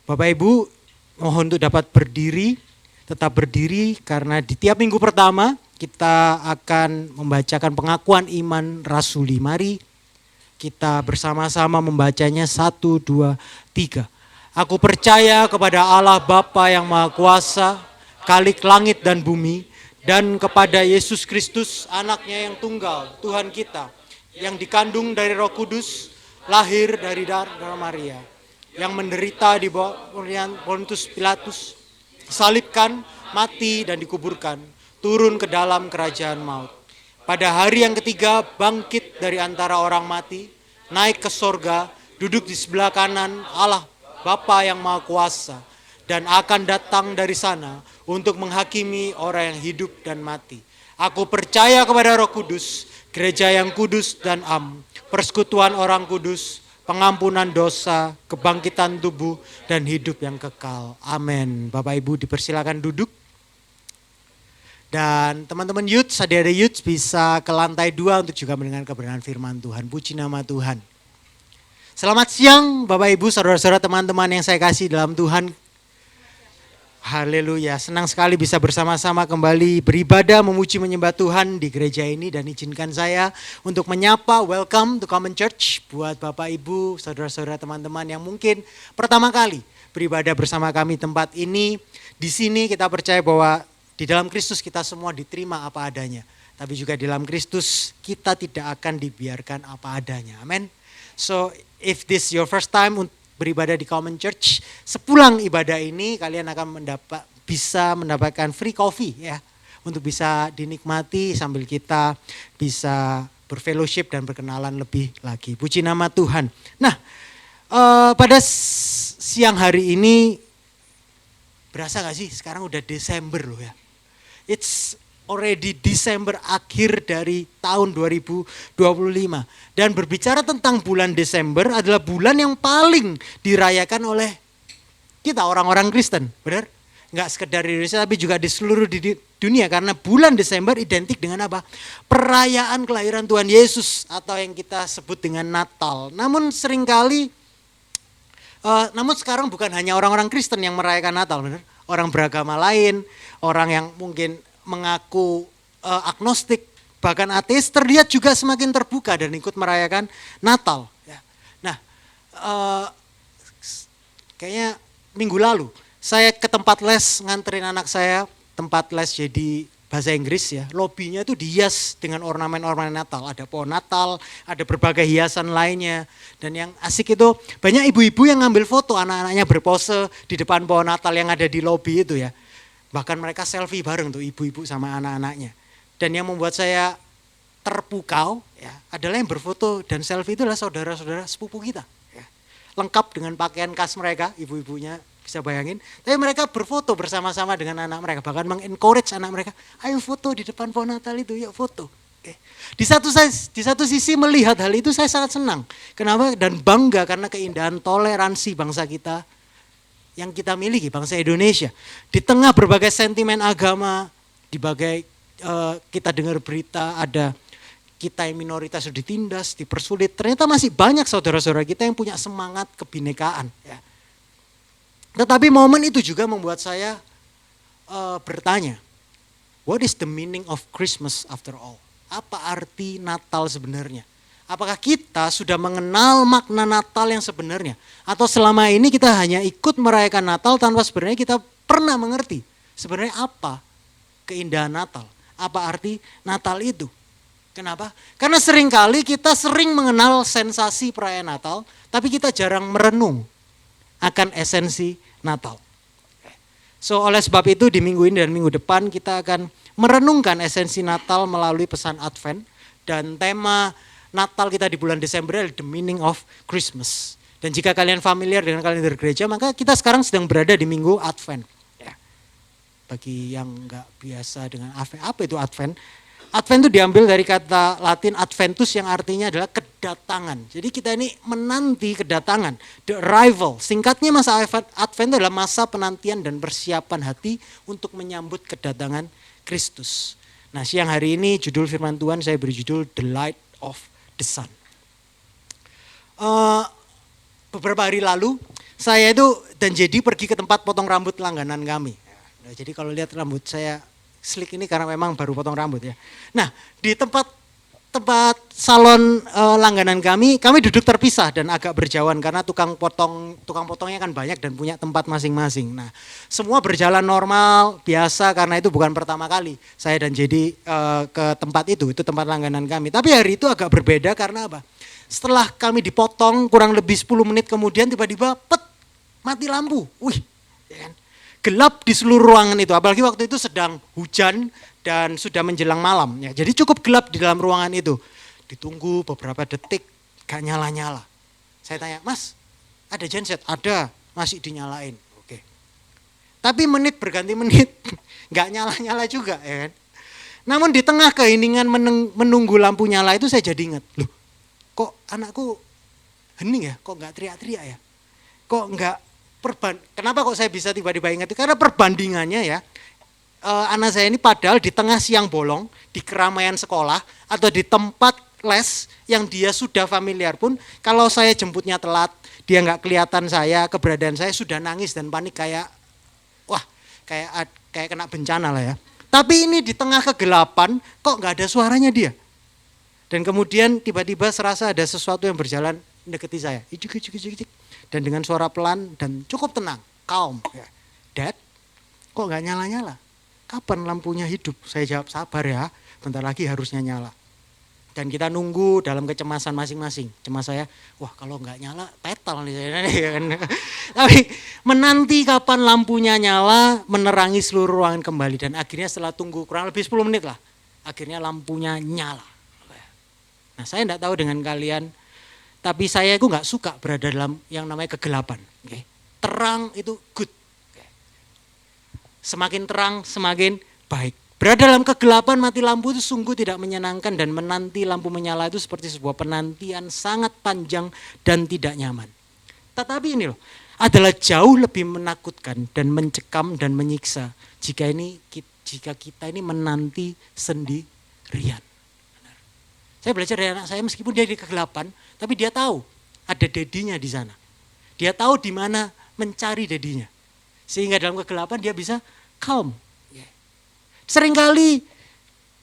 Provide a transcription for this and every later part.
Bapak Ibu, mohon untuk dapat berdiri, tetap berdiri karena di tiap minggu pertama kita akan membacakan pengakuan iman rasuli. Mari kita bersama-sama membacanya 1, 2, 3. Aku percaya kepada Allah Bapa yang Maha Kuasa, Khalik langit dan bumi, dan kepada Yesus Kristus, anaknya yang tunggal, Tuhan kita, yang dikandung dari Roh Kudus, lahir dari darah Maria, yang menderita di bawah Pontius Pilatus, disalibkan, mati dan dikuburkan, turun ke dalam kerajaan maut. Pada hari yang ketiga bangkit dari antara orang mati, naik ke sorga, duduk di sebelah kanan Allah Bapa yang Maha Kuasa, dan akan datang dari sana untuk menghakimi orang yang hidup dan mati. Aku percaya kepada Roh Kudus, gereja yang kudus dan persekutuan orang kudus, pengampunan dosa, kebangkitan tubuh, dan hidup yang kekal. Amin. Bapak Ibu dipersilakan duduk. Dan teman-teman youth, saudara youth bisa ke lantai 2 untuk juga mendengar kebenaran firman Tuhan. Puji nama Tuhan. Selamat siang Bapak Ibu, saudara-saudara, teman-teman yang saya kasih dalam Tuhan. Haleluya, senang sekali bisa bersama-sama kembali beribadah, memuji, menyembah Tuhan di gereja ini. Dan izinkan saya untuk menyapa welcome to Common Church buat Bapak Ibu, saudara-saudara, teman-teman yang mungkin pertama kali beribadah bersama kami tempat ini. Di sini kita percaya bahwa di dalam Kristus kita semua diterima apa adanya. Tapi juga di dalam Kristus kita tidak akan dibiarkan apa adanya. Amin. So if this your first time beribadah di Common Church, sepulang ibadah ini kalian akan bisa mendapatkan free coffee ya, untuk bisa dinikmati sambil kita bisa berfellowship dan berkenalan lebih lagi. Puji nama Tuhan. Nah, pada siang hari ini berasa gak sih sekarang udah Desember loh ya. It's already Desember, akhir dari tahun 2025. Dan berbicara tentang bulan Desember adalah bulan yang paling dirayakan oleh kita orang-orang Kristen, benar? Enggak sekedar di Indonesia tapi juga di seluruh dunia, karena bulan Desember identik dengan apa? Perayaan kelahiran Tuhan Yesus atau yang kita sebut dengan Natal. Namun seringkali, namun sekarang bukan hanya orang-orang Kristen yang merayakan Natal, benar? Orang beragama lain, orang yang mungkin mengaku agnostik, bahkan ateis, terlihat juga semakin terbuka dan ikut merayakan Natal. Nah, kayaknya minggu lalu saya ke tempat les nganterin anak saya, tempat les jadi bahasa Inggris ya. Lobinya itu dihias dengan ornamen-ornamen Natal. Ada pohon Natal, ada berbagai hiasan lainnya. Dan yang asik itu banyak ibu-ibu yang ngambil foto anak-anaknya berpose di depan pohon Natal yang ada di lobi itu ya. Bahkan mereka selfie bareng tuh ibu-ibu sama anak-anaknya. Dan yang membuat saya terpukau ya adalah yang berfoto dan selfie itu adalah saudara-saudara sepupu kita. Ya. Lengkap dengan pakaian khas mereka, ibu-ibunya bisa bayangin. Tapi mereka berfoto bersama-sama dengan anak mereka. Bahkan mengencourage anak mereka, ayo foto di depan pohon Natal itu, yuk foto. Oke. Di satu sisi melihat hal itu saya sangat senang. Kenapa? Dan bangga karena keindahan toleransi bangsa kita yang kita miliki, bangsa Indonesia. Di tengah berbagai sentimen agama, kita dengar berita ada kita yang minoritas sudah ditindas, dipersulit. Ternyata masih banyak saudara-saudara kita yang punya semangat kebinekaan. Ya. Tetapi momen itu juga membuat saya bertanya, what is the meaning of Christmas after all? Apa arti Natal sebenarnya? Apakah kita sudah mengenal makna Natal yang sebenarnya? Atau selama ini kita hanya ikut merayakan Natal tanpa sebenarnya kita pernah mengerti sebenarnya apa keindahan Natal? Apa arti Natal itu? Kenapa? Karena seringkali kita sering mengenal sensasi perayaan Natal, tapi kita jarang merenung akan esensi Natal. So oleh sebab itu di minggu ini dan minggu depan kita akan merenungkan esensi Natal melalui pesan Advent. Dan tema Natal kita di bulan Desember adalah The Meaning of Christmas. Dan jika kalian familiar dengan kalender gereja, maka kita sekarang sedang berada di minggu Advent. Ya. Bagi yang enggak biasa dengan apa itu Advent? Advent itu diambil dari kata Latin adventus yang artinya adalah kedatangan. Jadi kita ini menanti kedatangan, the arrival. Singkatnya masa Advent adalah masa penantian dan persiapan hati untuk menyambut kedatangan Kristus. Nah, siang hari ini judul firman Tuhan saya beri judul The Light of the Sun. Beberapa hari lalu Saya itu dan jadi pergi ke tempat potong rambut langganan kami. Nah, jadi kalau lihat rambut saya slick ini karena memang baru potong rambut ya. Nah, di tempat tempat salon langganan kami duduk terpisah dan agak berjauhan karena tukang potongnya kan banyak dan punya tempat masing-masing. Nah, semua berjalan normal biasa karena itu bukan pertama kali saya dan jadi ke tempat itu tempat langganan kami. Tapi hari itu agak berbeda karena apa? Setelah kami dipotong kurang lebih 10 menit kemudian tiba-tiba mati lampu. Wih, ya kan? Gelap di seluruh ruangan itu, apalagi waktu itu sedang hujan dan sudah menjelang malam ya. Jadi cukup gelap di dalam ruangan itu. Ditunggu beberapa detik gak nyala-nyala. Saya tanya, "Mas, ada genset?" "Ada, masih dinyalain." Oke. Tapi menit berganti menit gak nyala-nyala juga ya kan. Namun di tengah keheningan menunggu lampu nyala itu saya jadi ingat, loh, kok anakku hening ya? Kok gak teriak-teriak ya? Kok gak kenapa kok saya bisa tiba-tiba ingat itu? Karena perbandingannya ya, anak saya ini padahal di tengah siang bolong, di keramaian sekolah, atau di tempat les yang dia sudah familiar pun, kalau saya jemputnya telat, dia nggak kelihatan saya, keberadaan saya sudah nangis dan panik kayak, wah kayak kena bencana lah ya. Tapi ini di tengah kegelapan, kok nggak ada suaranya dia. Dan kemudian tiba-tiba serasa ada sesuatu yang berjalan mendekati saya. Dan dengan suara pelan dan cukup tenang, calm. "Dad, kok gak nyala-nyala? Kapan lampunya hidup?" Saya jawab, "Sabar ya, bentar lagi harusnya nyala." Dan kita nunggu dalam kecemasan masing-masing. Cemas saya, wah kalau gak nyala petal nih saya. Tapi menanti kapan lampunya nyala, menerangi seluruh ruangan kembali. Dan akhirnya setelah tunggu kurang lebih 10 menit lah, akhirnya lampunya nyala. Nah, saya enggak tahu dengan kalian, tapi saya itu nggak suka berada dalam yang namanya kegelapan. Okay. Terang itu good. Okay. Semakin terang semakin baik. Berada dalam kegelapan mati lampu itu sungguh tidak menyenangkan dan menanti lampu menyala itu seperti sebuah penantian sangat panjang dan tidak nyaman. Tetapi ini loh, adalah jauh lebih menakutkan dan mencekam dan menyiksa jika kita ini menanti sendirian. Saya belajar dari anak saya meskipun dia di kegelapan, tapi dia tahu ada dedinya di sana. Dia tahu di mana mencari dedinya. Sehingga dalam kegelapan dia bisa calm. Seringkali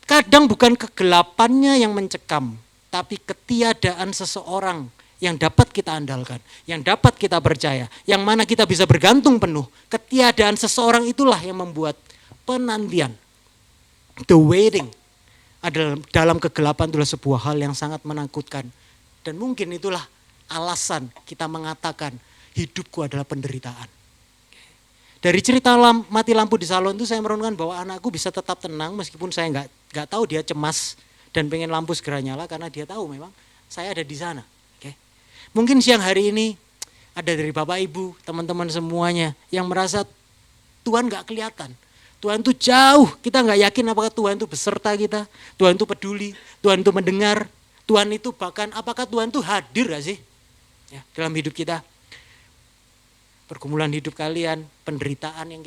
kadang bukan kegelapannya yang mencekam, tapi ketiadaan seseorang yang dapat kita andalkan, yang dapat kita percaya, yang mana kita bisa bergantung penuh. Ketiadaan seseorang itulah yang membuat penantian, the waiting, adalah dalam kegelapan itulah sebuah hal yang sangat menakutkan. Dan mungkin itulah alasan kita mengatakan hidupku adalah penderitaan. Dari cerita mati lampu di salon itu saya merenungkan bahwa anakku bisa tetap tenang meskipun saya nggak tahu dia cemas dan pengen lampu segera nyala karena dia tahu memang saya ada di sana. Okay. Mungkin siang hari ini ada dari Bapak Ibu, teman-teman semuanya yang merasa Tuhan nggak kelihatan. Tuhan itu jauh, kita nggak yakin apakah Tuhan itu beserta kita, Tuhan itu peduli, Tuhan itu mendengar, Tuhan itu bahkan apakah Tuhan itu hadir gak sih ya, dalam hidup kita. Pergumulan hidup kalian, penderitaan yang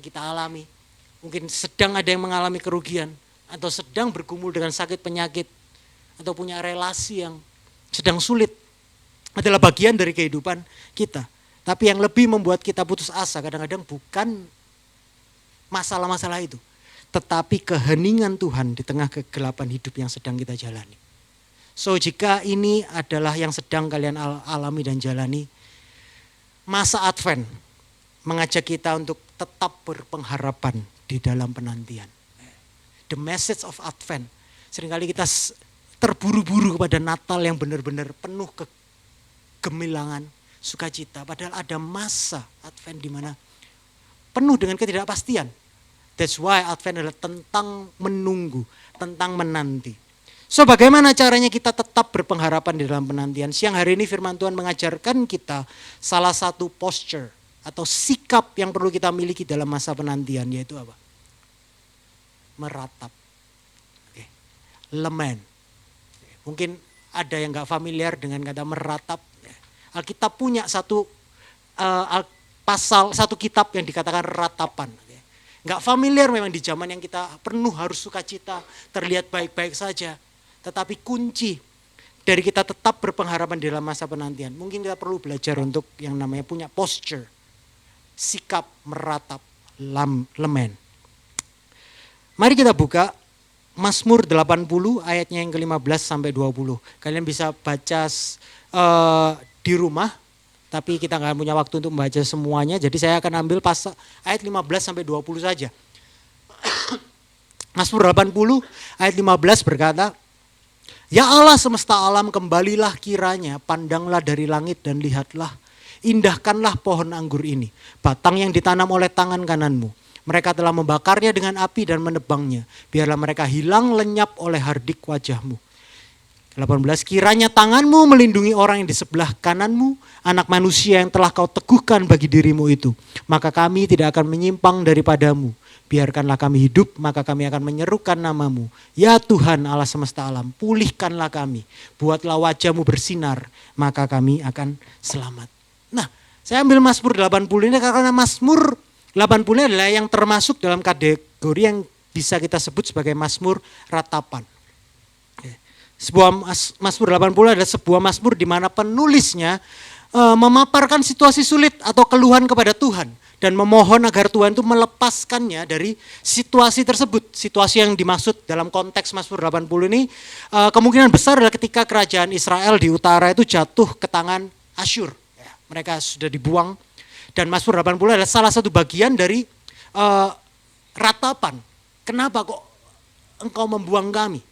kita alami, mungkin sedang ada yang mengalami kerugian, atau sedang bergumul dengan sakit penyakit, atau punya relasi yang sedang sulit, adalah bagian dari kehidupan kita. Tapi yang lebih membuat kita putus asa kadang-kadang bukan masalah-masalah itu, tetapi keheningan Tuhan di tengah kegelapan hidup yang sedang kita jalani. So jika ini adalah yang sedang kalian alami dan jalani, masa Advent mengajak kita untuk tetap berpengharapan di dalam penantian. The message of Advent. Seringkali kita terburu-buru kepada Natal yang benar-benar penuh kegemilangan, sukacita. Padahal ada masa Advent di mana penuh dengan ketidakpastian. That's why Advent adalah tentang menunggu, tentang menanti. So bagaimana caranya kita tetap berpengharapan di dalam penantian? Siang hari ini firman Tuhan mengajarkan kita salah satu posture atau sikap yang perlu kita miliki dalam masa penantian, yaitu apa? Meratap. Okay. Lemen. Mungkin ada yang gak familiar dengan kata meratap. Alkitab punya satu pasal, satu kitab yang dikatakan ratapan. Gak familiar memang di zaman yang kita penuh harus sukacita, terlihat baik-baik saja. Tetapi kunci dari kita tetap berpengharapan dalam masa penantian. Mungkin kita perlu belajar untuk yang namanya punya posture, sikap meratap lemen. Mari kita buka Mazmur 80 ayatnya yang ke-15 sampai 20. Kalian bisa baca di rumah, tapi kita nggak punya waktu untuk membaca semuanya. Jadi saya akan ambil ayat 15 sampai 20 saja. Mazmur 80 ayat 15 berkata, Ya Allah semesta alam, kembalilah kiranya, pandanglah dari langit dan lihatlah, indahkanlah pohon anggur ini, batang yang ditanam oleh tangan kananmu. Mereka telah membakarnya dengan api dan menebangnya, biarlah mereka hilang lenyap oleh hardik wajahmu. 18, kiranya tanganmu melindungi orang yang di sebelah kananmu, anak manusia yang telah kau teguhkan bagi dirimu itu. Maka kami tidak akan menyimpang daripadamu. Biarkanlah kami hidup, maka kami akan menyerukan namamu. Ya Tuhan Allah semesta alam, pulihkanlah kami. Buatlah wajahmu bersinar, maka kami akan selamat. Nah, saya ambil Mazmur 80 ini karena Mazmur 80 ini adalah yang termasuk dalam kategori yang bisa kita sebut sebagai Mazmur ratapan. Sebuah Mazmur 80 adalah sebuah Mazmur di mana penulisnya memaparkan situasi sulit atau keluhan kepada Tuhan. Dan memohon agar Tuhan itu melepaskannya dari situasi tersebut. Situasi yang dimaksud dalam konteks Mazmur 80 ini kemungkinan besar adalah ketika kerajaan Israel di utara itu jatuh ke tangan Asyur. Mereka sudah dibuang. Dan Mazmur 80 adalah salah satu bagian dari ratapan. Kenapa kok engkau membuang kami?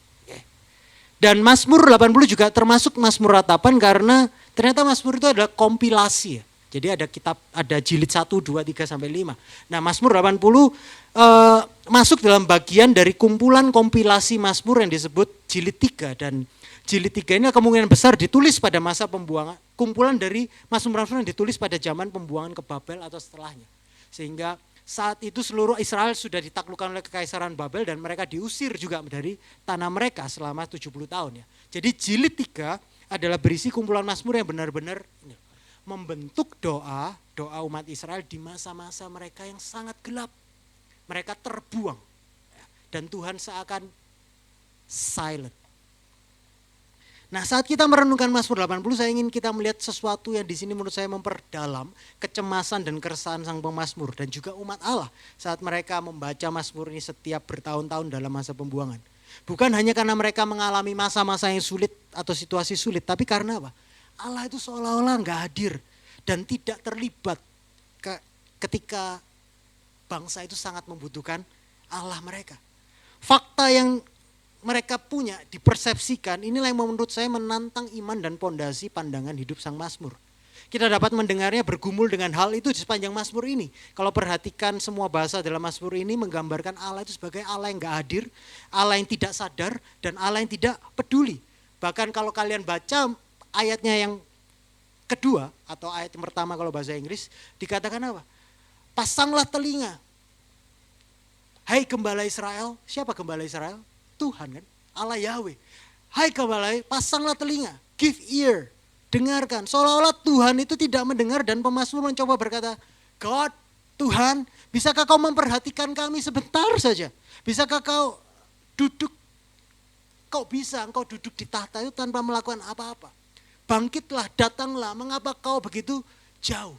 Dan Mazmur 80 juga termasuk Mazmur ratapan karena ternyata Mazmur itu adalah kompilasi ya. Jadi ada kitab, ada jilid 1, 2, 3, sampai 5. Nah Mazmur 80 masuk dalam bagian dari kumpulan kompilasi Mazmur yang disebut jilid 3. Dan jilid 3 ini kemungkinan besar ditulis pada masa pembuangan, kumpulan dari Mazmur-Mazmur yang ditulis pada zaman pembuangan ke Babel atau setelahnya. Sehingga saat itu seluruh Israel sudah ditaklukkan oleh kekaisaran Babel dan mereka diusir juga dari tanah mereka selama 70 tahun ya. Jadi jilid 3 adalah berisi kumpulan Mazmur yang benar-benar membentuk doa umat Israel di masa-masa mereka yang sangat gelap. Mereka terbuang dan Tuhan seakan silent. Nah saat kita merenungkan Mazmur 80, saya ingin kita melihat sesuatu yang di sini menurut saya memperdalam kecemasan dan keresahan sang pemazmur dan juga umat Allah saat mereka membaca Mazmur ini setiap bertahun-tahun dalam masa pembuangan. Bukan hanya karena mereka mengalami masa-masa yang sulit atau situasi sulit, tapi karena apa? Allah itu seolah-olah nggak hadir dan tidak terlibat ketika bangsa itu sangat membutuhkan Allah mereka. Fakta yang mereka punya dipersepsikan, inilah yang menurut saya menantang iman dan pondasi pandangan hidup sang Mazmur. Kita dapat mendengarnya bergumul dengan hal itu di sepanjang Mazmur ini. Kalau perhatikan semua bahasa dalam Mazmur ini menggambarkan Allah itu sebagai Allah yang nggak hadir, Allah yang tidak sadar, dan Allah yang tidak peduli. Bahkan kalau kalian baca ayatnya yang kedua atau ayat yang pertama kalau bahasa Inggris dikatakan apa? Pasanglah telinga. Hai gembala Israel, siapa gembala Israel? Tuhan kan, Allah Yahweh. Hai gembala, pasanglah telinga, give ear, dengarkan. Seolah-olah Tuhan itu tidak mendengar dan pemazmur mencoba berkata, God, Tuhan, bisakah kau memperhatikan kami sebentar saja? Bisakah kau duduk, engkau duduk di tahta itu tanpa melakukan apa-apa? Bangkitlah, datanglah, mengapa kau begitu jauh?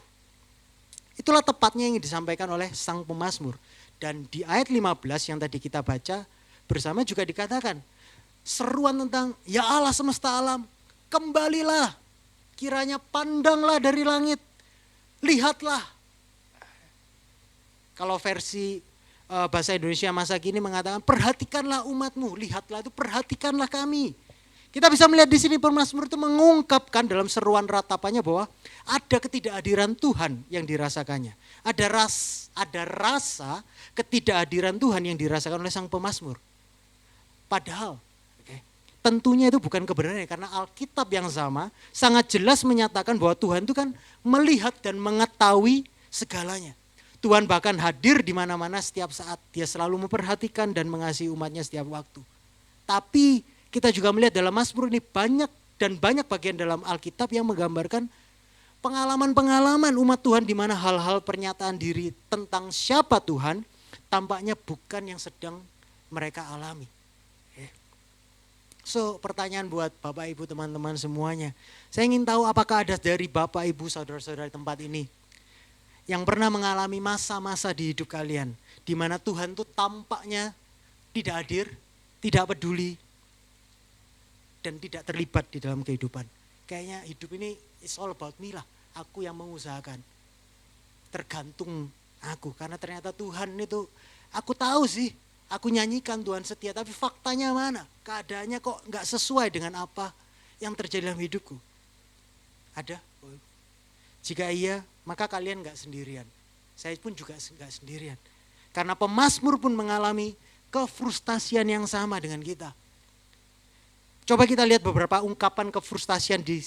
Itulah tepatnya yang disampaikan oleh sang pemazmur. Dan di ayat 15 yang tadi kita baca bersama juga dikatakan, seruan tentang ya Allah semesta alam, kembalilah, kiranya pandanglah dari langit, lihatlah. Kalau versi bahasa Indonesia masa kini mengatakan perhatikanlah umatmu, lihatlah itu perhatikanlah kami. Kita bisa melihat di sini pemazmur itu mengungkapkan dalam seruan ratapannya bahwa ada ketidakhadiran Tuhan yang dirasakannya. Ada rasa ketidakhadiran Tuhan yang dirasakan oleh sang pemazmur. Padahal tentunya itu bukan kebenaran karena Alkitab yang sama sangat jelas menyatakan bahwa Tuhan itu kan melihat dan mengetahui segalanya. Tuhan bahkan hadir di mana-mana setiap saat. Dia selalu memperhatikan dan mengasihi umatnya setiap waktu. Tapi kita juga melihat dalam Mazmur ini banyak bagian dalam Alkitab yang menggambarkan pengalaman-pengalaman umat Tuhan di mana hal-hal pernyataan diri tentang siapa Tuhan tampaknya bukan yang sedang mereka alami. So pertanyaan buat Bapak Ibu teman-teman semuanya. Saya ingin tahu apakah ada dari Bapak Ibu saudara-saudara di tempat ini yang pernah mengalami masa-masa di hidup kalian di mana Tuhan tuh tampaknya tidak hadir, tidak peduli, dan tidak terlibat di dalam kehidupan. Kayaknya hidup ini it's all about me lah. Aku yang mengusahakan. Tergantung aku. Karena ternyata Tuhan itu, aku tahu sih, aku nyanyikan Tuhan setia. Tapi faktanya mana? Keadaannya kok gak sesuai dengan apa yang terjadi dalam hidupku. Ada? Jika iya, maka kalian gak sendirian. Saya pun juga gak sendirian. Karena pemazmur pun mengalami kefrustasian yang sama dengan kita. Coba kita lihat beberapa ungkapan kefrustasian di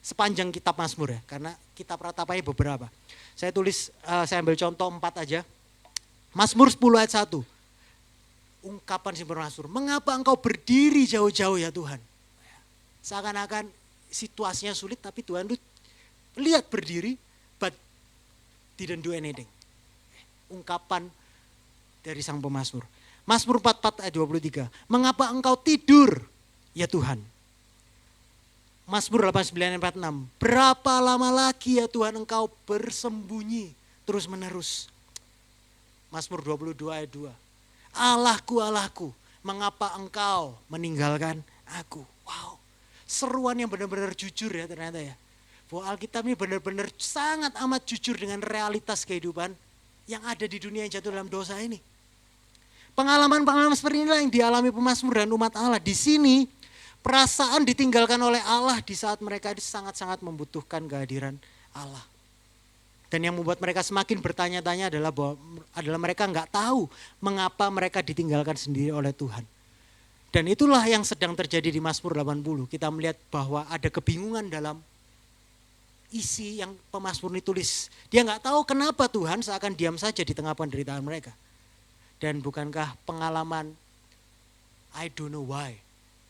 sepanjang kitab Mazmur ya. Karena kitab Ratapannya beberapa. Saya saya ambil contoh 4 aja. Mazmur 10 ayat 1. Ungkapan si Mazmur. Mengapa engkau berdiri jauh-jauh ya Tuhan? Seakan-akan situasinya sulit tapi Tuhan itu lihat berdiri but didn't do anything. Ungkapan dari sang pemazmur. Mazmur 44 ayat 23. Mengapa engkau tidur ya Tuhan? Mazmur 89 ayat 46. Berapa lama lagi ya Tuhan engkau bersembunyi terus menerus? Mazmur 22 ayat 2. Allahku, Allahku, mengapa engkau meninggalkan aku? Wow, seruan yang benar-benar jujur ya ternyata ya. Bahwa Alkitab ini benar-benar sangat amat jujur dengan realitas kehidupan yang ada di dunia yang jatuh dalam dosa ini. Pengalaman-pengalaman seperti inilah yang dialami pemazmur dan umat Allah. Di sini perasaan ditinggalkan oleh Allah di saat mereka sangat-sangat membutuhkan kehadiran Allah. Dan yang membuat mereka semakin bertanya-tanya adalah mereka nggak tahu mengapa mereka ditinggalkan sendiri oleh Tuhan. Dan itulah yang sedang terjadi di Mazmur 80. Kita melihat bahwa ada kebingungan dalam isi yang pemazmur ini tulis. Dia nggak tahu kenapa Tuhan seakan diam saja di tengah penderitaan mereka. Dan bukankah pengalaman I don't know why,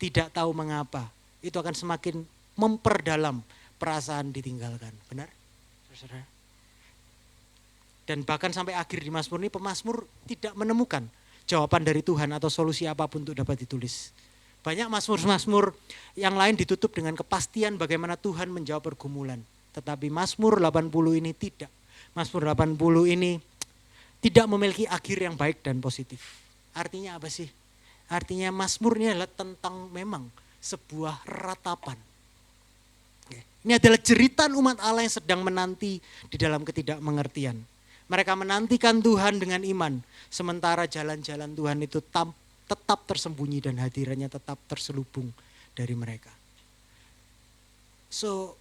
tidak tahu mengapa, itu akan semakin memperdalam perasaan ditinggalkan. Benar? Saudara? Dan bahkan sampai akhir di Mazmur ini pemazmur tidak menemukan jawaban dari Tuhan atau solusi apapun untuk dapat ditulis. Banyak mazmur-mazmur yang lain ditutup dengan kepastian bagaimana Tuhan menjawab pergumulan. Tetapi Mazmur 80 ini tidak. Mazmur 80 ini tidak memiliki akhir yang baik dan positif. Artinya apa sih? Artinya Mazmur ini adalah tentang memang sebuah ratapan. Ini adalah jeritan umat Allah yang sedang menanti di dalam ketidakmengertian. Mereka menantikan Tuhan dengan iman. Sementara jalan-jalan Tuhan itu tetap tersembunyi dan hadirannya tetap terselubung dari mereka. So,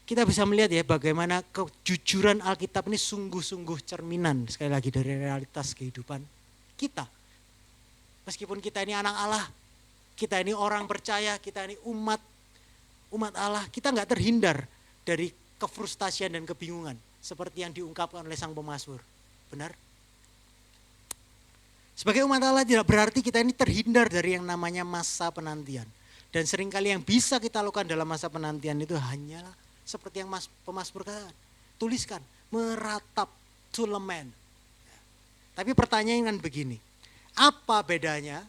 kita bisa melihat ya bagaimana kejujuran Alkitab ini sungguh-sungguh cerminan sekali lagi dari realitas kehidupan kita. Meskipun kita ini anak Allah, kita ini orang percaya, kita ini umat Allah, kita nggak terhindar dari kefrustasian dan kebingungan seperti yang diungkapkan oleh sang pemazmur. Benar? Sebagai umat Allah tidak berarti kita ini terhindar dari yang namanya masa penantian. Dan seringkali yang bisa kita lakukan dalam masa penantian itu hanyalah seperti yang pemazmur katakan, tuliskan, meratap, to lament. Tapi pertanyaan kan begini, apa bedanya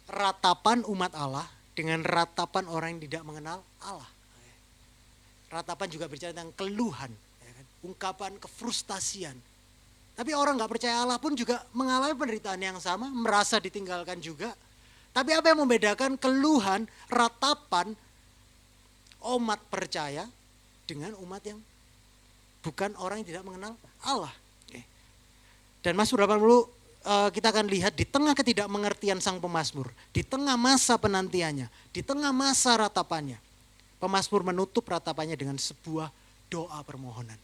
ratapan umat Allah dengan ratapan orang yang tidak mengenal Allah? Ratapan juga berbicara tentang keluhan, ungkapan kefrustasian. Tapi orang gak percaya Allah pun juga mengalami penderitaan yang sama, merasa ditinggalkan juga. Tapi apa yang membedakan keluhan, ratapan umat percaya dengan umat yang bukan orang yang tidak mengenal Allah. Dan Mazmur 80 kita akan lihat di tengah ketidakmengertian sang pemazmur, di tengah masa penantiannya, di tengah masa ratapannya, pemazmur menutup ratapannya dengan sebuah doa permohonan.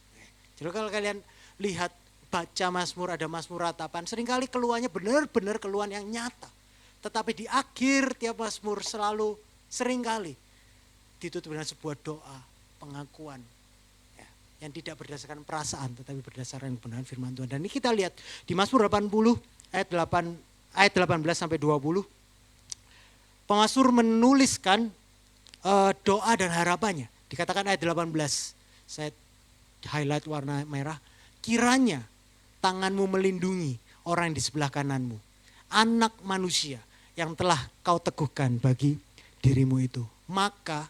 Jadi kalau kalian lihat baca Mazmur, ada Mazmur ratapan, seringkali keluhannya benar-benar keluhan yang nyata. Tetapi di akhir tiap Mazmur selalu seringkali ditutup dengan sebuah doa, pengakuan ya, yang tidak berdasarkan perasaan tetapi berdasarkan kebenaran firman Tuhan. Dan ini kita lihat di Mazmur 80 ayat 18 sampai 20. Pemazmur menuliskan doa dan harapannya. Dikatakan ayat 18. Saya highlight warna merah. Kiranya tanganmu melindungi orang di sebelah kananmu. Anak manusia, yang telah kau teguhkan bagi dirimu itu. Maka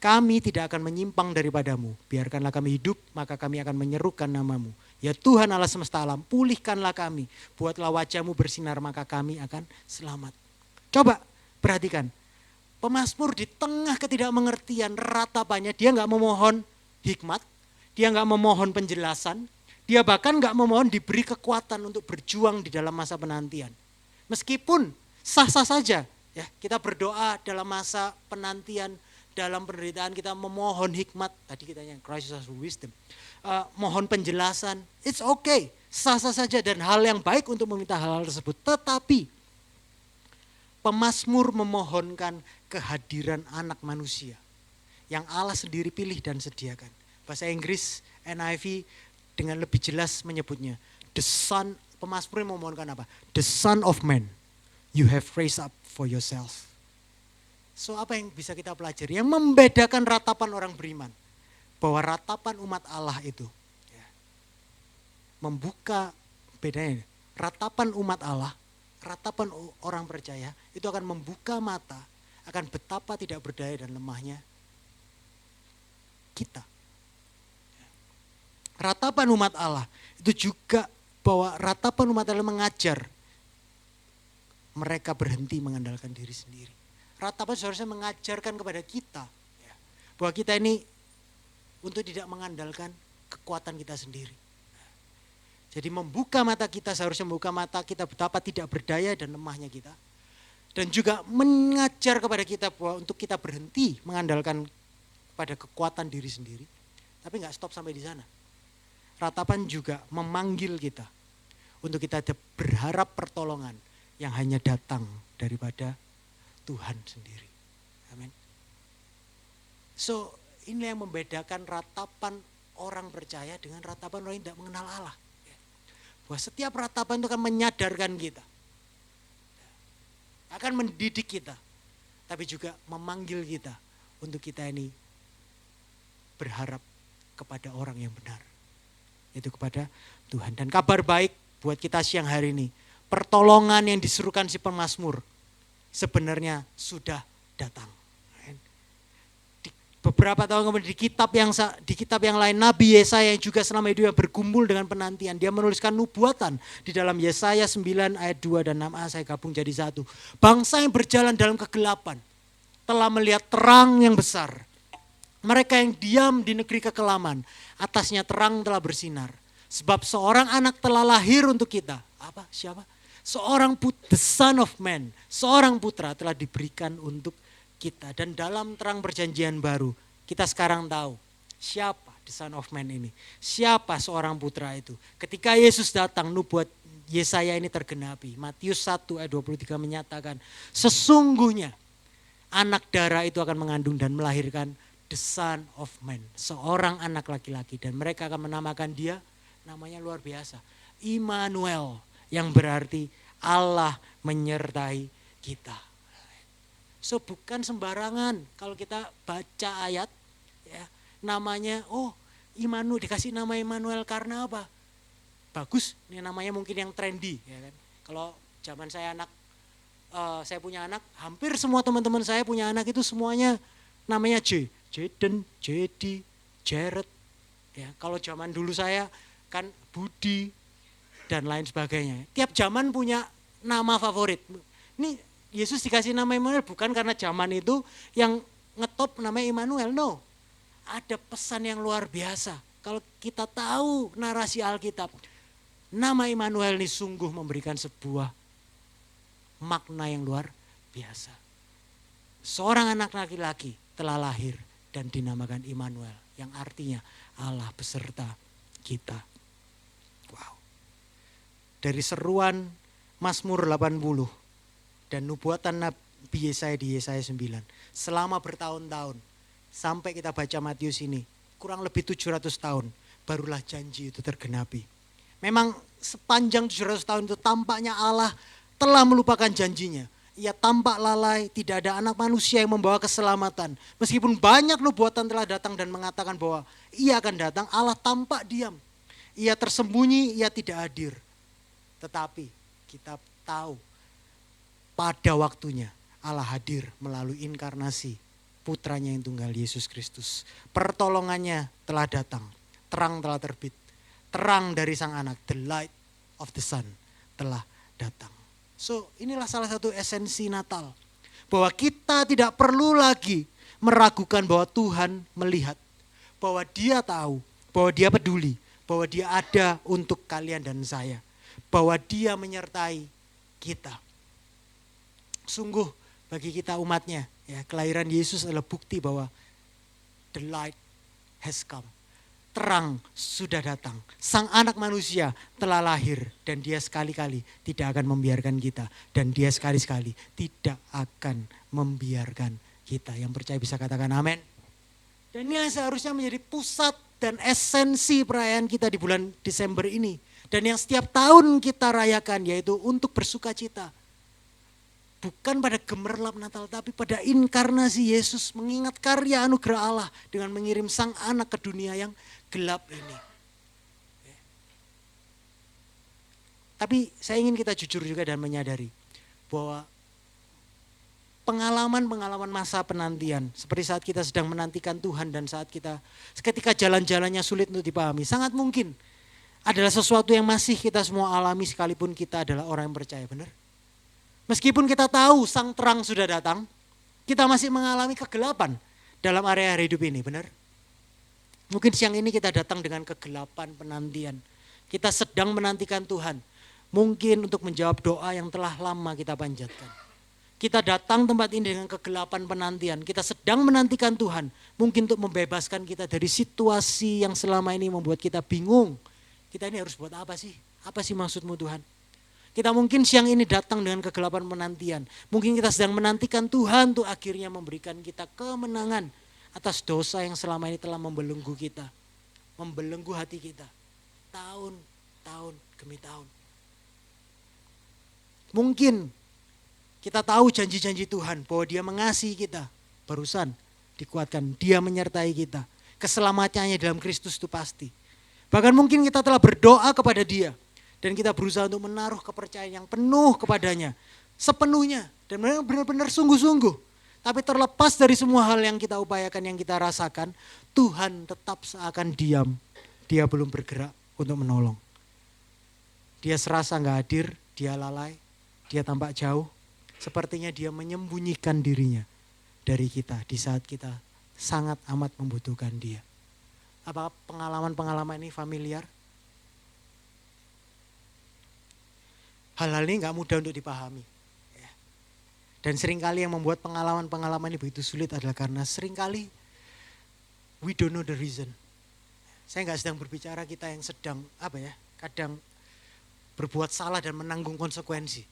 kami tidak akan menyimpang daripadamu. Biarkanlah kami hidup, maka kami akan menyerukan namamu. Ya Tuhan Allah semesta alam, pulihkanlah kami. Buatlah wajahmu bersinar, maka kami akan selamat. Coba perhatikan. Pemazmur di tengah ketidakmengertian, ratapannya, dia gak memohon hikmat, dia gak memohon penjelasan, dia bahkan gak memohon diberi kekuatan untuk berjuang di dalam masa penantian. Meskipun sah-sah saja, ya kita berdoa dalam masa penantian, dalam penderitaan kita memohon hikmat, tadi kita yang Christ has wisdom, mohon penjelasan, it's okay, sah-sah saja dan hal yang baik untuk meminta hal-hal tersebut. Tetapi pemazmur memohonkan kehadiran anak manusia yang Allah sendiri pilih dan sediakan. Bahasa Inggris NIV dengan lebih jelas menyebutnya, the son, pemazmur memohonkan apa? The son of man you have raised up for yourself. So apa yang bisa kita pelajari? Yang membedakan ratapan orang beriman. Bahwa ratapan umat Allah itu. Ya, membuka bedanya. Ratapan umat Allah, ratapan orang percaya itu akan membuka mata. Akan betapa tidak berdaya dan lemahnya kita. Ratapan umat Allah itu juga bahwa ratapan umat Allah mengajar mereka berhenti mengandalkan diri sendiri. Ratapan seharusnya mengajarkan kepada kita ya, bahwa kita ini untuk tidak mengandalkan kekuatan kita sendiri. Jadi membuka mata kita, seharusnya membuka mata kita betapa tidak berdaya dan lemahnya kita. Dan juga mengajar kepada kita bahwa untuk kita berhenti mengandalkan pada kekuatan diri sendiri. Tapi gak stop sampai di sana. Ratapan juga memanggil kita untuk kita berharap pertolongan yang hanya datang daripada Tuhan sendiri. Amin. So ini yang membedakan ratapan orang percaya dengan ratapan orang yang tidak mengenal Allah. Bahwa setiap ratapan itu akan menyadarkan kita. Akan mendidik kita. Tapi juga memanggil kita untuk kita ini berharap kepada orang yang benar. Yaitu kepada Tuhan. Dan kabar baik buat kita siang hari ini. Pertolongan yang diserukan si pemazmur sebenarnya sudah datang. Beberapa tahun kemudian di kitab yang lain Nabi Yesaya yang juga selama hidupnya bergumul dengan penantian, dia menuliskan nubuatan di dalam Yesaya 9 ayat 2 dan 6a, saya gabung jadi satu. Bangsa yang berjalan dalam kegelapan telah melihat terang yang besar. Mereka yang diam di negeri kekelaman, atasnya terang telah bersinar. Sebab seorang anak telah lahir untuk kita. Apa? Siapa? Seorang the son of man, seorang putra telah diberikan untuk kita. Dan dalam terang perjanjian baru, kita sekarang tahu siapa the son of man ini. Siapa seorang putra itu. Ketika Yesus datang, nubuat Yesaya ini tergenapi. Matius 1 ayat 23 menyatakan, sesungguhnya anak darah itu akan mengandung dan melahirkan the son of man. Seorang anak laki-laki. Dan mereka akan menamakan dia, namanya luar biasa, Immanuel. Yang berarti Allah menyertai kita. So bukan sembarangan kalau kita baca ayat ya, namanya Immanuel, dikasih nama Immanuel karena apa? Bagus, ini namanya mungkin yang trendy ya kan. Kalau zaman saya punya anak, hampir semua teman-teman saya punya anak itu semuanya namanya Jaden, Jedi, Jared. Ya, kalau zaman dulu saya kan Budi dan lain sebagainya. Tiap zaman punya nama favorit. Ini Yesus dikasih nama Immanuel bukan karena zaman itu yang ngetop namanya Immanuel, no. Ada pesan yang luar biasa. Kalau kita tahu narasi Alkitab, nama Immanuel ini sungguh memberikan sebuah makna yang luar biasa. Seorang anak laki-laki telah lahir dan dinamakan Immanuel, yang artinya Allah beserta kita. Wow. Dari seruan Mazmur 80 dan nubuatan Nabi Yesaya di Yesaya 9 selama bertahun-tahun sampai kita baca Matius ini kurang lebih 700 tahun barulah janji itu tergenapi. Memang sepanjang 700 tahun itu tampaknya Allah telah melupakan janjinya. Ia tampak lalai, tidak ada anak manusia yang membawa keselamatan. Meskipun banyak nubuatan telah datang dan mengatakan bahwa ia akan datang, Allah tampak diam. Ia tersembunyi, ia tidak hadir. Tetapi kita tahu pada waktunya Allah hadir melalui inkarnasi putranya yang tunggal Yesus Kristus. Pertolongannya telah datang, terang telah terbit, terang dari sang anak, the light of the sun telah datang. So inilah salah satu esensi Natal. Bahwa kita tidak perlu lagi meragukan bahwa Tuhan melihat. Bahwa dia tahu, bahwa dia peduli, bahwa dia ada untuk kalian dan saya. Bahwa dia menyertai kita. Sungguh bagi kita umatnya, ya, kelahiran Yesus adalah bukti bahwa the light has come. Terang sudah datang. Sang anak manusia telah lahir dan dia sekali-kali tidak akan membiarkan kita. Dan dia sekali-kali tidak akan membiarkan kita. Yang percaya bisa katakan amin. Dan ini yang seharusnya menjadi pusat dan esensi perayaan kita di bulan Desember ini. Dan yang setiap tahun kita rayakan yaitu untuk bersuka cita. Bukan pada gemerlap Natal, tapi pada inkarnasi Yesus, mengingat karya anugerah Allah dengan mengirim sang anak ke dunia yang gelap ini. Tapi saya ingin kita jujur juga dan menyadari bahwa pengalaman-pengalaman masa penantian, seperti saat kita sedang menantikan Tuhan dan saat ketika jalan-jalannya sulit untuk dipahami, sangat mungkin adalah sesuatu yang masih kita semua alami sekalipun kita adalah orang yang percaya, benar? Meskipun kita tahu sang terang sudah datang, kita masih mengalami kegelapan dalam area hidup ini, benar? Mungkin siang ini kita datang dengan kegelapan penantian. Kita sedang menantikan Tuhan, mungkin untuk menjawab doa yang telah lama kita panjatkan. Kita datang tempat ini dengan kegelapan penantian, kita sedang menantikan Tuhan, mungkin untuk membebaskan kita dari situasi yang selama ini membuat kita bingung. Kita ini harus buat apa sih? Apa sih maksudmu Tuhan? Kita mungkin siang ini datang dengan kegelapan penantian. Mungkin kita sedang menantikan Tuhan untuk akhirnya memberikan kita kemenangan atas dosa yang selama ini telah membelenggu kita. Membelenggu hati kita. Tahun demi tahun. Mungkin kita tahu janji-janji Tuhan bahwa dia mengasihi kita. Barusan dikuatkan, dia menyertai kita. Keselamatannya dalam Kristus itu pasti. Bahkan mungkin kita telah berdoa kepada dia. Dan kita berusaha untuk menaruh kepercayaan yang penuh kepadanya. Sepenuhnya. Dan benar-benar sungguh-sungguh. Tapi terlepas dari semua hal yang kita upayakan, yang kita rasakan. Tuhan tetap seakan diam. Dia belum bergerak untuk menolong. Dia serasa gak hadir. Dia lalai. Dia tampak jauh. Sepertinya dia menyembunyikan dirinya dari kita. Di saat kita sangat amat membutuhkan dia. Apakah pengalaman-pengalaman ini familiar? Hal-hal ini gak mudah untuk dipahami. Dan seringkali yang membuat pengalaman-pengalaman ini begitu sulit adalah karena seringkali we don't know the reason. Saya gak sedang berbicara kita yang sedang kadang berbuat salah dan menanggung konsekuensi.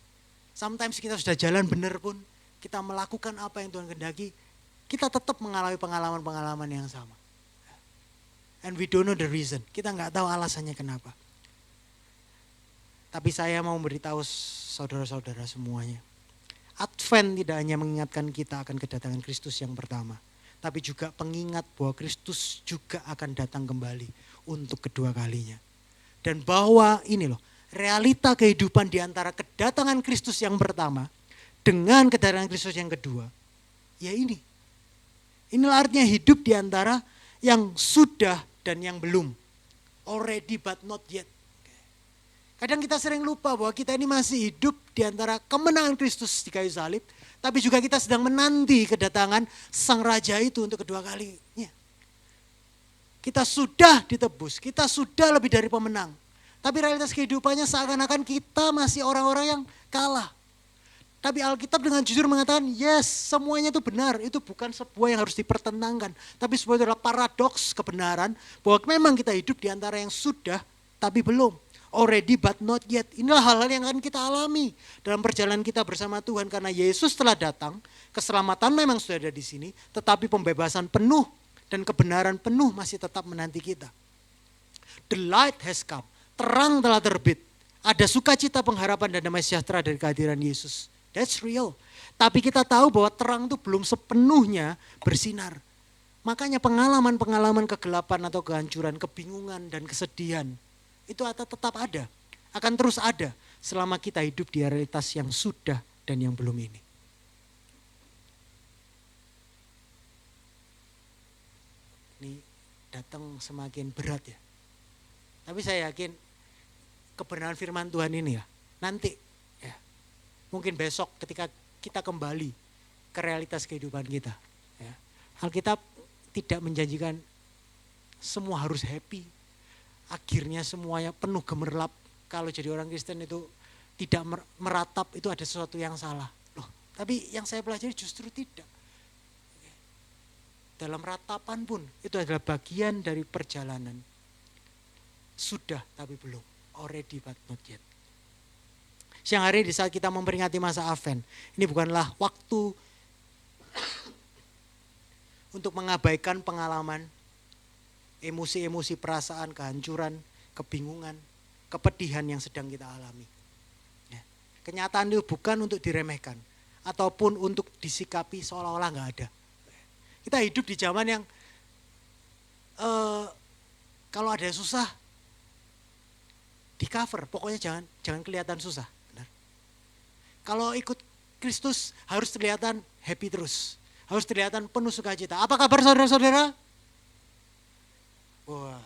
Sometimes kita sudah jalan benar pun, kita melakukan apa yang Tuhan kehendaki, kita tetap mengalami pengalaman-pengalaman yang sama. And we don't know the reason. Kita gak tahu alasannya kenapa. Tapi saya mau memberitahu saudara-saudara semuanya. Advent tidak hanya mengingatkan kita akan kedatangan Kristus yang pertama. Tapi juga pengingat bahwa Kristus juga akan datang kembali untuk kedua kalinya. Dan bahwa ini loh, realita kehidupan di antara kedatangan Kristus yang pertama dengan kedatangan Kristus yang kedua. Ya ini. Inilah artinya hidup di antara yang sudah dan yang belum. Already but not yet. Kadang kita sering lupa bahwa kita ini masih hidup di antara kemenangan Kristus di kayu salib. Tapi juga kita sedang menanti kedatangan Sang Raja itu untuk kedua kalinya. Kita sudah ditebus, kita sudah lebih dari pemenang. Tapi realitas kehidupannya seakan-akan kita masih orang-orang yang kalah. Tapi Alkitab dengan jujur mengatakan, yes, semuanya itu benar. Itu bukan sebuah yang harus dipertentangkan. Tapi sebuah adalah paradoks kebenaran bahwa memang kita hidup di antara yang sudah tapi belum. Already but not yet. Inilah hal-hal yang akan kita alami dalam perjalanan kita bersama Tuhan. Karena Yesus telah datang, keselamatan memang sudah ada di sini. Tetapi pembebasan penuh dan kebenaran penuh masih tetap menanti kita. The light has come. Terang telah terbit. Ada sukacita, pengharapan dan damai sejahtera dari kehadiran Yesus. That's real. Tapi kita tahu bahwa terang itu belum sepenuhnya bersinar. Makanya pengalaman-pengalaman kegelapan atau kehancuran, kebingungan dan kesedihan itu tetap ada, akan terus ada selama kita hidup di realitas yang sudah dan yang belum ini. Ini datang semakin berat ya. Tapi saya yakin kebenaran firman Tuhan ini ya, nanti ya, mungkin besok ketika kita kembali ke realitas kehidupan kita. Ya, Alkitab tidak menjanjikan semua harus happy. Akhirnya semuanya penuh gemerlap. Kalau jadi orang Kristen itu tidak meratap, itu ada sesuatu yang salah. Loh, tapi yang saya pelajari justru tidak. Dalam ratapan pun itu adalah bagian dari perjalanan. Sudah tapi belum. Already but not yet. Siang hari di saat kita memperingati masa Advent, ini bukanlah waktu untuk mengabaikan pengalaman, emosi-emosi, perasaan, kehancuran, kebingungan, kepedihan yang sedang kita alami. Ya. Kenyataan itu bukan untuk diremehkan ataupun untuk disikapi seolah-olah nggak ada. Kita hidup di zaman yang kalau ada yang susah di cover, pokoknya jangan kelihatan susah. Benar. Kalau ikut Kristus harus kelihatan happy terus, harus kelihatan penuh sukacita. Apa kabar saudara-saudara? Wah,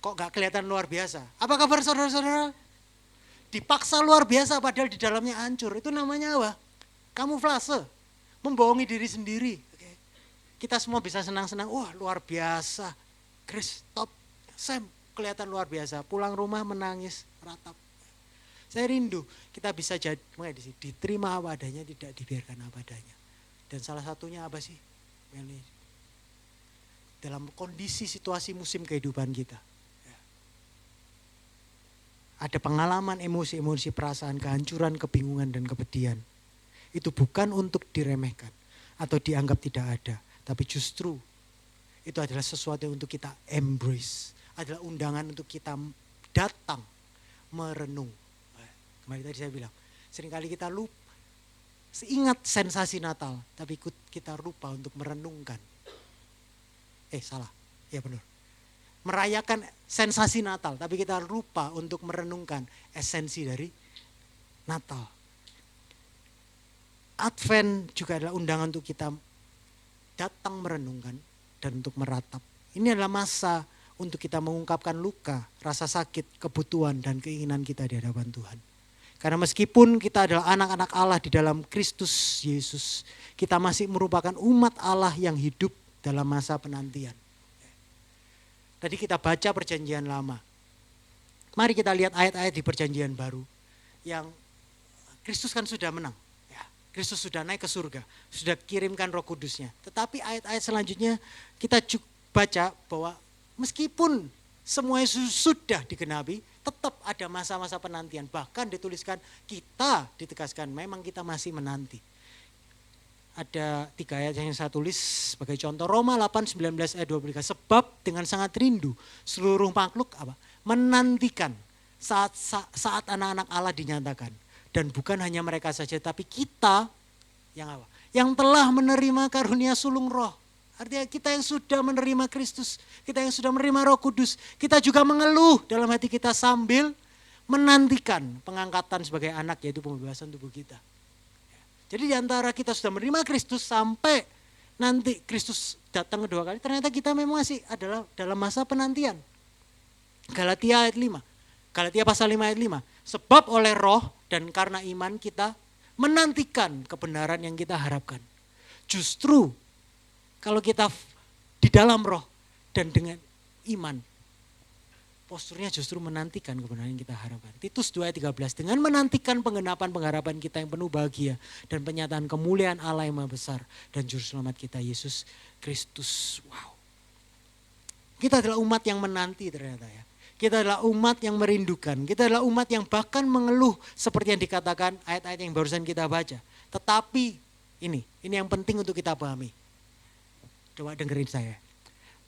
kok gak kelihatan luar biasa? Apa kabar saudara-saudara? Dipaksa luar biasa padahal di dalamnya hancur. Itu namanya apa? Kamuflase, membohongi diri sendiri. Kita semua bisa senang-senang, wah luar biasa. Chris, top, Sam, kelihatan luar biasa. Pulang rumah menangis, ratap. Saya rindu, kita bisa jadi, diterima apa adanya, tidak dibiarkan apa adanya. Dan salah satunya apa sih? Dalam kondisi situasi musim kehidupan kita. Ada pengalaman emosi-emosi, perasaan, kehancuran, kebingungan, dan kepedihan. Itu bukan untuk diremehkan atau dianggap tidak ada. Tapi justru itu adalah sesuatu yang untuk kita embrace. Adalah undangan untuk kita datang merenung. Kemarin tadi saya bilang, seringkali kita lupa. Ingat sensasi Natal, tapi kita lupa untuk merenungkan. Salah, ya benar. Merayakan sensasi Natal, tapi kita lupa untuk merenungkan esensi dari Natal. Advent juga adalah undangan untuk kita datang merenungkan dan untuk meratap. Ini adalah masa untuk kita mengungkapkan luka, rasa sakit, kebutuhan dan keinginan kita di hadapan Tuhan. Karena meskipun kita adalah anak-anak Allah di dalam Kristus Yesus, kita masih merupakan umat Allah yang hidup dalam masa penantian. Tadi kita baca perjanjian lama. Mari kita lihat ayat-ayat di perjanjian baru. Yang Kristus kan sudah menang. Kristus sudah naik ke surga, sudah kirimkan Roh Kudusnya. Tetapi ayat-ayat selanjutnya kita baca bahwa meskipun semuanya sudah digenapi, tetap ada masa-masa penantian. Bahkan dituliskan kita ditegaskan memang kita masih menanti. Ada 3 ayat yang saya tulis sebagai contoh. Roma 8, 19 ayat 23. Sebab dengan sangat rindu seluruh makhluk menantikan saat anak-anak Allah dinyatakan. Dan bukan hanya mereka saja, tapi kita yang apa? Yang telah menerima karunia sulung roh. Artinya kita yang sudah menerima Kristus, kita yang sudah menerima Roh Kudus, kita juga mengeluh dalam hati kita sambil menantikan pengangkatan sebagai anak, yaitu pembebasan tubuh kita. Jadi di antara kita sudah menerima Kristus sampai nanti Kristus datang kedua kali, ternyata kita memang masih adalah dalam masa penantian. Galatia ayat 5. Galatia pasal 5 ayat 5. Sebab oleh roh dan karena iman kita menantikan kebenaran yang kita harapkan. Justru kalau kita di dalam roh dan dengan iman, posturnya justru menantikan kebenaran yang kita harapkan. Titus 2 ayat 13. Dengan menantikan penggenapan pengharapan kita yang penuh bahagia dan penyataan kemuliaan Allah yang maha besar dan juru selamat kita Yesus Kristus. Wow. Kita adalah umat yang menanti ternyata ya. Kita adalah umat yang merindukan. Kita adalah umat yang bahkan mengeluh seperti yang dikatakan ayat-ayat yang barusan kita baca. Tetapi ini yang penting untuk kita pahami. Coba dengerin saya.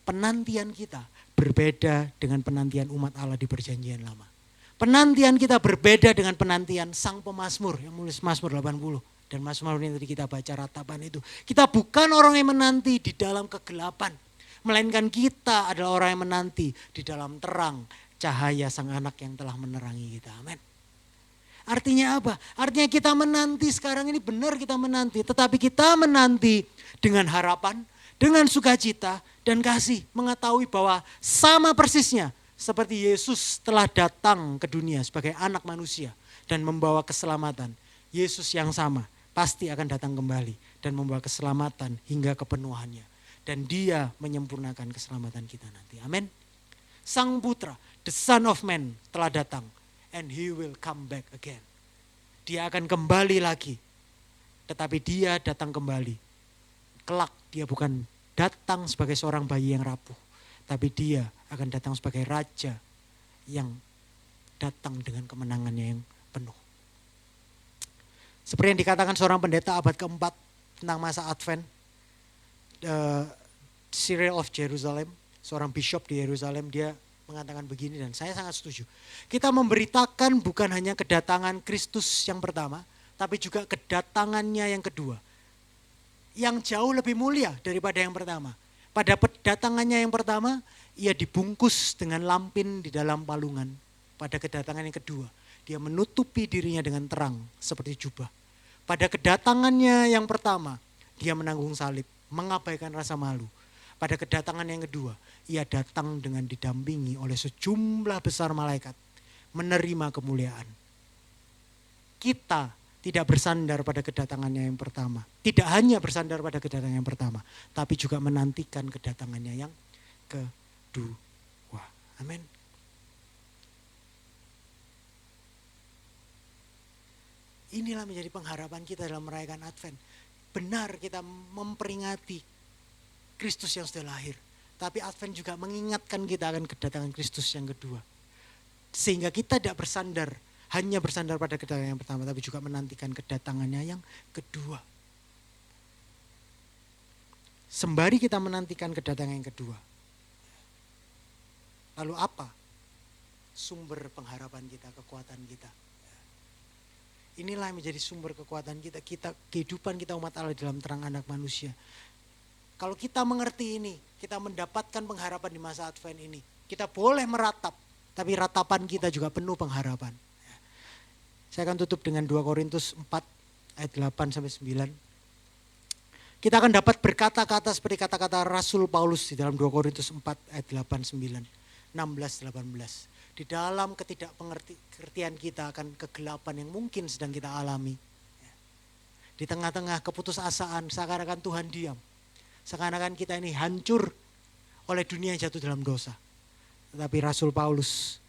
Penantian kita berbeda dengan penantian umat Allah di perjanjian lama. Penantian kita berbeda dengan penantian sang pemazmur yang menulis Mazmur 80. Dan Mazmur yang tadi kita baca ratapan itu. Kita bukan orang yang menanti di dalam kegelapan. Melainkan kita adalah orang yang menanti di dalam terang cahaya sang anak yang telah menerangi kita. Amin. Artinya apa? Artinya kita menanti sekarang ini, benar kita menanti. Tetapi kita menanti dengan harapan, dengan sukacita dan kasih. Mengetahui bahwa sama persisnya seperti Yesus telah datang ke dunia sebagai anak manusia dan membawa keselamatan. Yesus yang sama pasti akan datang kembali dan membawa keselamatan hingga kepenuhannya. Dan dia menyempurnakan keselamatan kita nanti. Amin. Sang Putra, the Son of Man telah datang. And he will come back again. Dia akan kembali lagi. Tetapi dia datang kembali. Kelak dia bukan datang sebagai seorang bayi yang rapuh. Tapi dia akan datang sebagai raja yang datang dengan kemenangannya yang penuh. Seperti yang dikatakan seorang pendeta abad keempat tentang masa Advent. Cyril of Jerusalem, seorang bishop di Yerusalem, dia mengatakan begini dan saya sangat setuju. Kita memberitakan bukan hanya kedatangan Kristus yang pertama, tapi juga kedatangannya yang kedua. Yang jauh lebih mulia daripada yang pertama. Pada kedatangannya yang pertama, ia dibungkus dengan lampin di dalam palungan. Pada kedatangan yang kedua, dia menutupi dirinya dengan terang seperti jubah. Pada kedatangannya yang pertama, dia menanggung salib, mengabaikan rasa malu. Pada kedatangan yang kedua, ia datang dengan didampingi oleh sejumlah besar malaikat, menerima kemuliaan. Kita tidak bersandar pada kedatangannya yang pertama. Tidak hanya bersandar pada kedatangan yang pertama, tapi juga menantikan kedatangannya yang kedua. Amin. Inilah menjadi pengharapan kita dalam merayakan Advent. Benar kita memperingati Kristus yang sudah lahir. Tapi Advent juga mengingatkan kita akan kedatangan Kristus yang kedua. Sehingga kita tidak bersandar, hanya bersandar pada kedatangan yang pertama, tapi juga menantikan kedatangannya yang kedua. Sembari kita menantikan kedatangan yang kedua. Lalu apa sumber pengharapan kita, kekuatan kita? Inilah yang menjadi sumber kekuatan kita, kehidupan kita umat Allah dalam terang anak manusia. Kalau kita mengerti ini, kita mendapatkan pengharapan di masa Advent ini. Kita boleh meratap, tapi ratapan kita juga penuh pengharapan. Saya akan tutup dengan 2 Korintus 4 ayat 8-9. Kita akan dapat berkata-kata seperti kata-kata Rasul Paulus di dalam 2 Korintus 4 ayat 8-9, 16-18. Di dalam ketidakpengertian kita akan kegelapan yang mungkin sedang kita alami. Di tengah-tengah keputusasaan, seakan-akan Tuhan diam. Seakan-akan kita ini hancur oleh dunia yang jatuh dalam dosa. Tetapi Rasul Paulus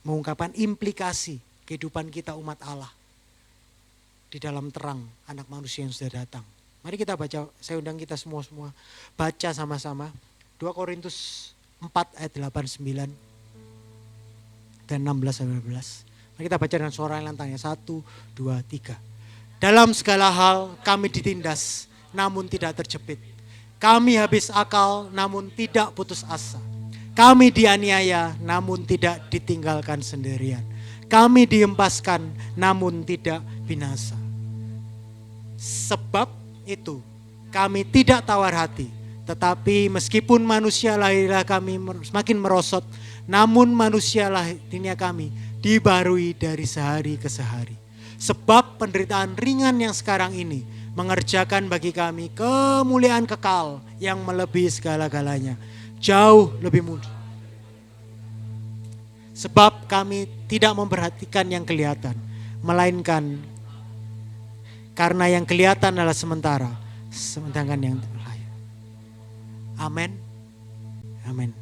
mengungkapkan implikasi kehidupan kita umat Allah di dalam terang anak manusia yang sudah datang. Mari kita baca, saya undang kita semua baca sama-sama 2 Korintus 4 ayat 8-9 dan 16-19. Mari kita baca dengan suara yang lantang ya. 1, 2, 3. Dalam segala hal kami ditindas, namun tidak terjepit. Kami habis akal, namun tidak putus asa. Kami dianiaya, namun tidak ditinggalkan sendirian. Kami dihempaskan, namun tidak binasa. Sebab itu, kami tidak tawar hati. Tetapi meskipun manusia lahiriah kami semakin merosot, namun manusia lahirnya kami dibarui dari sehari ke sehari. Sebab penderitaan ringan yang sekarang ini mengerjakan bagi kami kemuliaan kekal yang melebihi segala-galanya. Jauh lebih mudah. Sebab kami tidak memperhatikan yang kelihatan, melainkan karena yang kelihatan adalah sementara, sedangkan yang lahir. Amin. Amin.